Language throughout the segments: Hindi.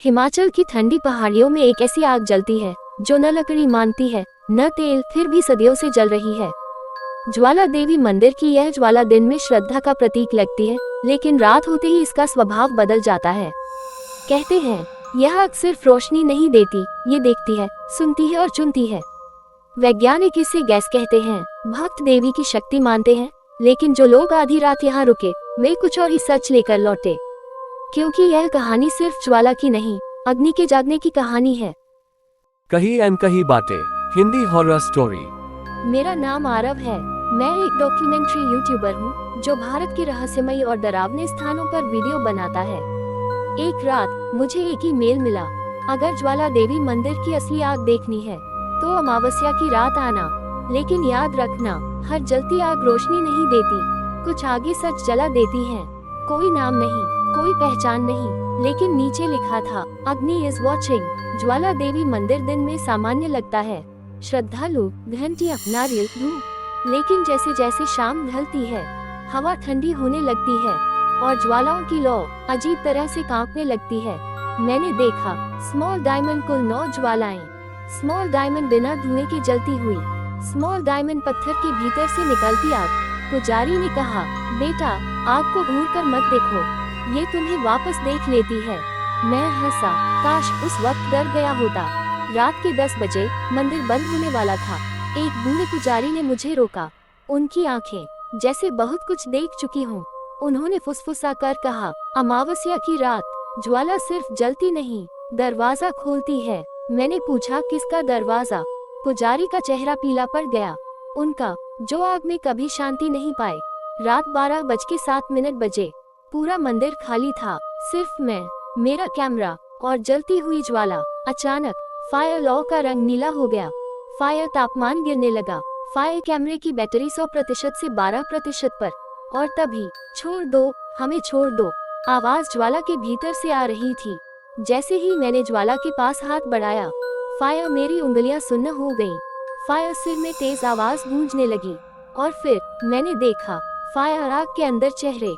हिमाचल की ठंडी पहाड़ियों में एक ऐसी आग जलती है जो न लकड़ी मानती है न तेल, फिर भी सदियों से जल रही है। ज्वाला देवी मंदिर की यह ज्वाला दिन में श्रद्धा का प्रतीक लगती है, लेकिन रात होते ही इसका स्वभाव बदल जाता है। कहते हैं यह आग सिर्फ रोशनी नहीं देती, ये देखती है, सुनती है और चुनती है। वैज्ञानिक इसे गैस कहते हैं। भक्त देवी की शक्ति मानते हैं, लेकिन जो लोग आधी रात यहाँ रुके वे कुछ और ही सच लेकर लौटे, क्योंकि यह कहानी सिर्फ ज्वाला की नहीं, अग्नि के जागने की कहानी है। कही अनकही बातें, हिंदी हॉरर स्टोरी। मेरा नाम आरव है। मैं एक डॉक्यूमेंट्री यूट्यूबर हूँ जो भारत के रहस्यमयी और डरावने स्थानों पर वीडियो बनाता है। एक रात मुझे एक ईमेल मिला, अगर ज्वाला देवी मंदिर की असली आग देखनी है तो अमावस्या की रात आना, लेकिन याद रखना, हर जलती आग रोशनी नहीं देती, कुछ आगे सच जला देती है। कोई नाम नहीं, कोई पहचान नहीं, लेकिन नीचे लिखा था, अग्नि इज वॉचिंग। ज्वाला देवी मंदिर दिन में सामान्य लगता है, श्रद्धालु, घंटियां, नारियल, धूप, लेकिन जैसे जैसे शाम ढलती है हवा ठंडी होने लगती है और ज्वालाओं की लौ अजीब तरह से कांपने लगती है। मैंने देखा स्मॉल डायमंड कुल 9 ज्वालाएं, स्मॉल डायमंड बिना धुएं के जलती हुई, स्मॉल डायमंड पत्थर के भीतर से निकलती आग। पुजारी ने कहा, बेटा आग को घूर कर मत देखो, ये तुम्हें वापस देख लेती है। मैं हंसा, काश उस वक्त डर गया होता। रात के 10 बजे मंदिर बंद होने वाला था। एक बूढ़े पुजारी ने मुझे रोका, उनकी आंखें जैसे बहुत कुछ देख चुकी हूँ। उन्होंने फुसफुसा कर कहा, अमावस्या की रात ज्वाला सिर्फ जलती नहीं, दरवाजा खोलती है। मैंने पूछा, किसका दरवाजा? पुजारी का चेहरा पीला पड़ गया। उनका, जो आग में कभी शांति नहीं पाए। रात 12:07 बजे, पूरा मंदिर खाली था, सिर्फ मैं, मेरा कैमरा और जलती हुई ज्वाला। अचानक फायर लॉ का रंग नीला हो गया, फायर तापमान गिरने लगा, फायर कैमरे की बैटरी 100% से 12% पर। और तभी, छोड़ दो, हमें छोड़ दो, आवाज ज्वाला के भीतर से आ रही थी। जैसे ही मैंने ज्वाला के पास हाथ बढ़ाया, फायर मेरी उंगलियां सुन्न हो गईं। फायर सिर में तेज आवाज गूंजने लगी और फिर मैंने देखा फायर आग के अंदर चेहरे,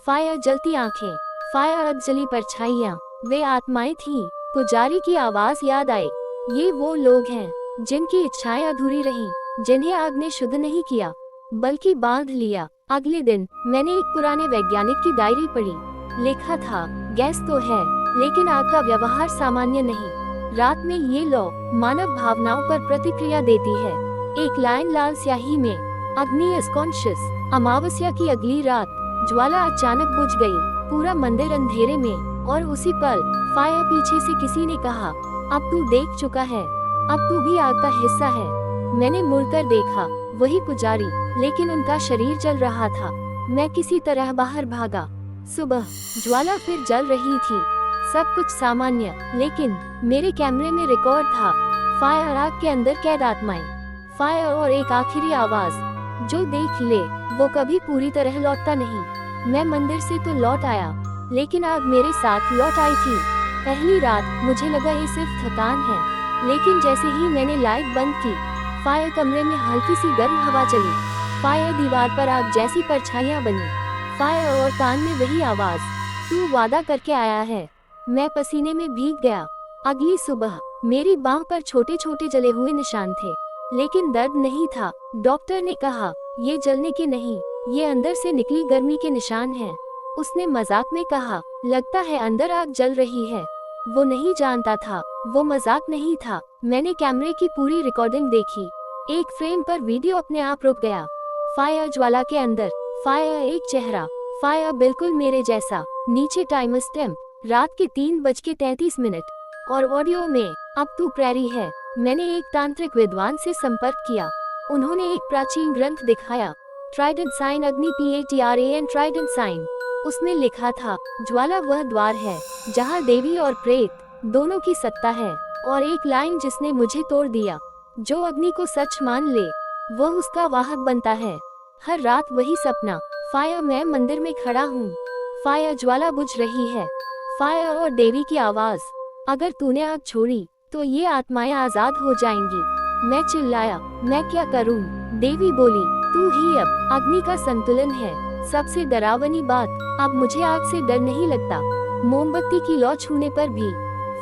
फायर जलती आंखें, फायर अधजली परछाइयां, वे आत्माएं थीं। पुजारी की आवाज याद आई, ये वो लोग हैं जिनकी इच्छाएं अधूरी रहीं, जिन्हें आग ने शुद्ध नहीं किया बल्कि बांध लिया। अगले दिन मैंने एक पुराने वैज्ञानिक की डायरी पढ़ी। लिखा था, गैस तो है लेकिन आग का व्यवहार सामान्य नहीं। रात में ये लौ मानव भावनाओं पर प्रतिक्रिया देती है। एक लाइन लाल स्याही में, अग्नि इज कॉन्शियस। अमावस्या की अगली रात ज्वाला अचानक बुझ गई, पूरा मंदिर अंधेरे में। और उसी पल फायर पीछे से किसी ने कहा, अब तू देख चुका है, अब तू भी आग का हिस्सा है। मैंने मुड़कर देखा, वही पुजारी, लेकिन उनका शरीर जल रहा था। मैं किसी तरह बाहर भागा। सुबह ज्वाला फिर जल रही थी, सब कुछ सामान्य, लेकिन मेरे कैमरे में रिकॉर्ड था, फायर आग के अंदर कैद आत्माएं, फायर और एक आखिरी आवाज, जो देख ले वो कभी पूरी तरह लौटता नहीं। मैं मंदिर से तो लौट आया, लेकिन आग मेरे साथ लौट आई थी। पहली रात मुझे लगा ये सिर्फ थकान है, लेकिन जैसे ही मैंने लाइट बंद की, फायर कमरे में हल्की सी गर्म हवा चली, फायर दीवार पर आग जैसी परछाइयां बनी, फायर और कान में वही आवाज, तू वादा करके आया है। मैं पसीने में भीग गया। अगली सुबह मेरी बांह पर छोटे छोटे जले हुए निशान थे, लेकिन दर्द नहीं था। डॉक्टर ने कहा, ये जलने के नहीं, ये अंदर से निकली गर्मी के निशान हैं। उसने मजाक में कहा, लगता है अंदर आग जल रही है। वो नहीं जानता था, वो मजाक नहीं था। मैंने कैमरे की पूरी रिकॉर्डिंग देखी। एक फ्रेम पर वीडियो अपने आप रुक गया। फायर ज्वाला के अंदर, फायर एक चेहरा, फायर बिल्कुल मेरे जैसा। नीचे टाइम स्टैम्प, रात के 3:33 और ऑडियो में, अब तू प्रेरी है। मैंने एक तांत्रिक विद्वान से संपर्क किया। उन्होंने एक प्राचीन ग्रंथ दिखाया, ट्राइडेंट साइन, अग्नि PATRAN ट्राइडेंट साइन। उसमें लिखा था, ज्वाला वह द्वार है जहाँ देवी और प्रेत दोनों की सत्ता है। और एक लाइन जिसने मुझे तोड़ दिया, जो अग्नि को सच मान ले वो उसका वाहक बनता है। हर रात वही सपना, फायर मैं मंदिर में खड़ा हूँ, फायर ज्वाला बुझ रही है, फायर और देवी की आवाज, अगर तूने आग छोड़ी तो ये आत्माएं आजाद हो जाएंगी। मैं चिल्लाया, मैं क्या करूं? देवी बोली, तू ही अब अग्नि का संतुलन है। सबसे डरावनी बात, अब मुझे आग से डर नहीं लगता, मोमबत्ती की लौ छूने पर भी।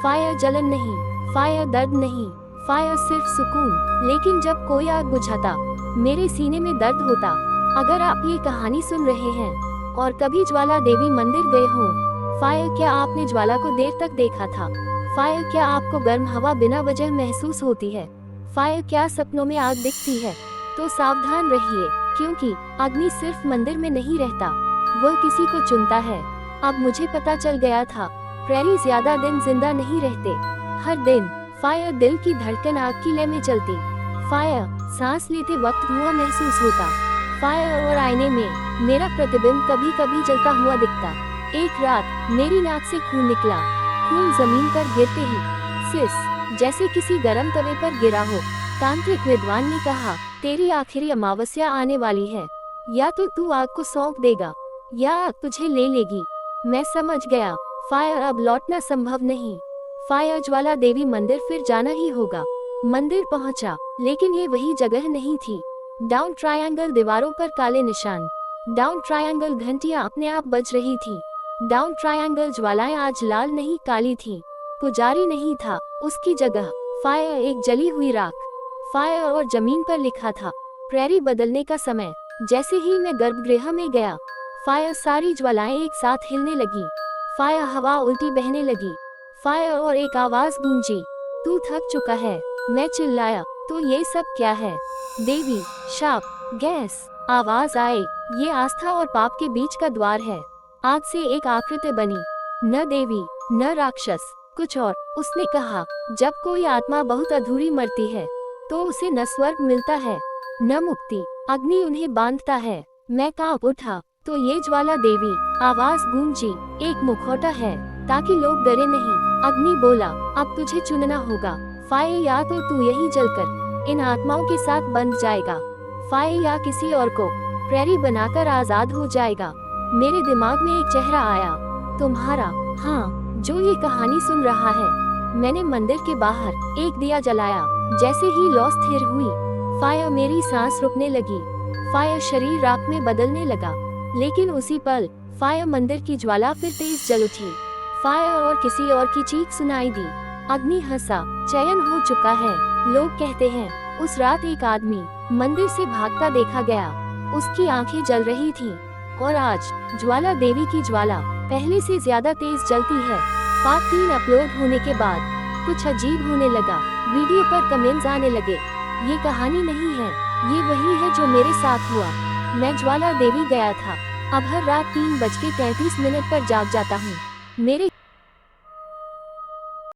फायर जलन नहीं, फायर दर्द नहीं, फायर सिर्फ सुकून। लेकिन जब कोई आग बुझाता, मेरे सीने में दर्द होता। अगर आप ये कहानी सुन रहे हैं और कभी ज्वाला देवी मंदिर गए हों, फायर क्या आपने ज्वाला को देर तक देखा था? फायर क्या आपको गर्म हवा बिना वजह महसूस होती है? फायर क्या सपनों में आग दिखती है? तो सावधान रहिए, क्योंकि अग्नि सिर्फ मंदिर में नहीं रहता, वो किसी को चुनता है। अब मुझे पता चल गया था, प्रेरी ज्यादा दिन जिंदा नहीं रहते। हर दिन फायर दिल की धड़कन आग की लय में चलती। फायर सांस लेते वक्त धुआं महसूस होता। फायर और आईने में मेरा प्रतिबिंब कभी कभी जलता हुआ दिखता। एक रात मेरी नाक से खून निकला। खून जमीन पर गिरते ही सिस जैसे किसी गर्म तवे पर गिरा हो। तांत्रिक विद्वान ने कहा, तेरी आखिरी अमावस्या आने वाली है। या तो तू आग को सौंप देगा या आग तुझे ले लेगी। मैं समझ गया, फायर अब लौटना संभव नहीं। फायर ज्वाला देवी मंदिर फिर जाना ही होगा। मंदिर पहुंचा, लेकिन ये वही जगह नहीं थी। डाउन ट्रायंगल दीवारों पर काले निशान, डाउन ट्रायंगल घंटियां अपने आप बज रही थी। डाउन ट्रायंगल ज्वालाएं आज लाल नहीं काली थी। पुजारी नहीं था, उसकी जगह फायर एक जली हुई राख। फायर और जमीन पर लिखा था, प्रेरी बदलने का समय। जैसे ही मैं गर्भगृह में गया, फायर सारी ज्वालाएं एक साथ हिलने लगी। फायर हवा उल्टी बहने लगी। फायर और एक आवाज गूंजी, तू थक चुका है। मैं चिल्लाया, तो ये सब क्या है? देवी, शाप, गैस। आवाज आए, ये आस्था और पाप के बीच का द्वार है। आग से एक आकृति बनी, न देवी न राक्षस, कुछ और। उसने कहा, जब कोई आत्मा बहुत अधूरी मरती है तो उसे न स्वर्ग मिलता है न मुक्ति, अग्नि उन्हें बांधता है। मैं कांप उठा, तो ये ज्वाला देवी। आवाज गूंजी, एक मुखौटा है ताकि लोग डरे नहीं। अग्नि बोला, अब तुझे चुनना होगा। फायर या तो तू यही जलकर इन आत्माओं के साथ बंध जाएगा, फायर या किसी और को प्रेरी बनाकर आजाद हो जाएगा। मेरे दिमाग में एक चेहरा आया, तुम्हारा। हाँ, जो ये कहानी सुन रहा है। मैंने मंदिर के बाहर एक दिया जलाया। जैसे ही लौ स्थिर हुई, फायर मेरी सांस रुकने लगी। फायर शरीर राख में बदलने लगा। लेकिन उसी पल फायर मंदिर की ज्वाला फिर तेज जल उठी। फायर और किसी और की चीख सुनाई दी। अग्नि हंसा, चयन हो चुका है। लोग कहते हैं, उस रात एक आदमी मंदिर से भागता देखा गया। उसकी आंखें जल रही थीं। और आज ज्वाला देवी की ज्वाला पहले से ज्यादा तेज जलती है। पार्ट 3 अपलोड होने के बाद कुछ अजीब होने लगा। वीडियो पर कमेंट्स आने लगे, ये कहानी नहीं है, ये वही है जो मेरे साथ हुआ। मैं ज्वाला देवी गया था। अब हर रात 3:33 पर जाग जाता हूँ। मेरे